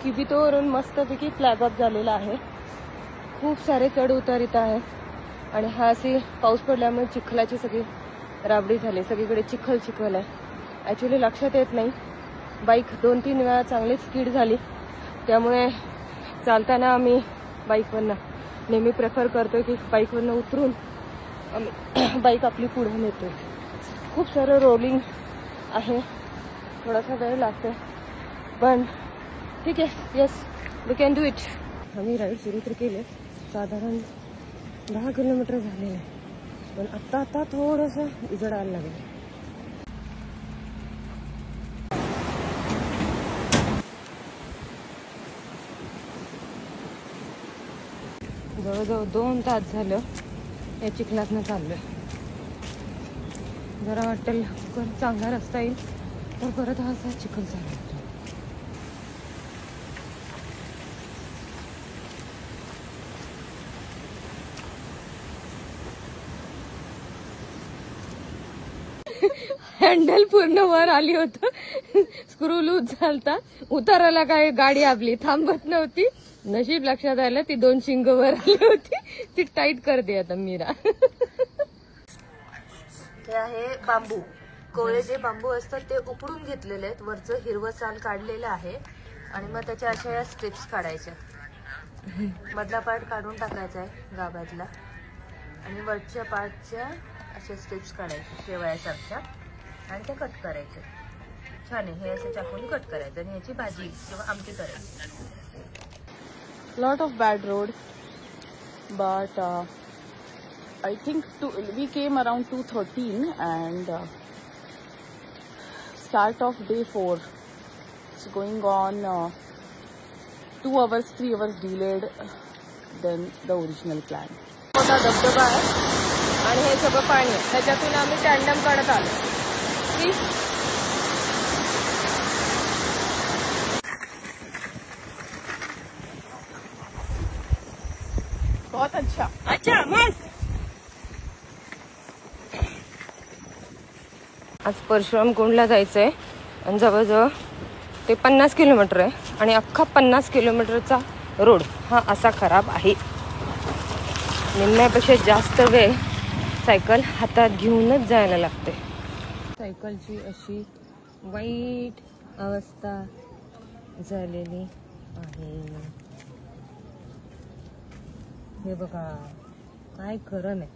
किबितोवरून मस्तपैकी flag of झालेला आहे. खूप सारे चढ उतार इथं आहे आणि हा अशी पाऊस पडल्यामुळे चिखलाची सगळी राबडी झाली. सगळीकडे चिखल चिखल आहे. ॲक्च्युली लक्षात येत नाही. बाईक 2-3 वेळा चांगली स्पीड झाली, त्यामुळे चालताना आम्ही बाईकवरनं नेहमी प्रेफर करतो की बाईकवरनं उतरून आम्ही बाईक आपली पुढे नेतो. खूप सारं रोलिंग आहे, थोडासा वेळ लागतो पण ठीक आहे. Yes, we can do it. आम्ही राईड सुरू तर केले, साधारण 10 किलोमीटर झाले आहे, पण आत्ता थोडंसं उजडायला लागलं. जवळजवळ 2 तास झालं या चिखलातनं चाललोय. जरा वाटतं लवकर चांगला रस्ता येईल तर परत हा असा चिखल चालू होतो. हँडल पूर्ण वर आली होतं, स्क्रू लूज झालता. उताराला काय गाडी आपली थांबत नव्हती. नशीब लक्षात आलं ती 2 शिंग वर आली होती, ती टाईट करते आता मीरा. हे आहे बांबू. कोळे जे बांबू असतात ते उपडून घेतलेले आहेत, वरचं हिरवं साल काढलेलं आहे आणि मग त्याच्या अशा या स्ट्रिप्स काढायच्या. मधला पार्ट काढून टाकायचा आहे गाभ्यातला आणि वरच्या पार्टच्या अशा स्ट्रिप्स काढायच्या शेवयासारख्या आणि त्या कट करायच्या. छान आहे. हे असं चाकून कट करायचं आणि याची भाजी किंवा आमटी करायची. Lot of bad road, but I think we came around 2:13 and start of day 4. It's going on 2 hours, 3 hours delayed than the original plan. मोठा धबधबा आहे आणि हे सगळं पाणी आहे, त्याच्यातून आम्ही टँडम काढत आलो. बहुत अच्छा. अच्छा, मस्त. आज परशुराम कुंडला जायचंय आणि जवळजवळ ते 50 किलोमीटर आहे आणि अख्खा 50 किलोमीटरचा रोड हा असा खराब आहे. निम्म्यापेक्षा जास्त वेळ सायकल हातात घेऊनच जायला लागते. सायकलची अशी वाईट अवस्था झालेली आहे. हे बघा, काय खरं नाही.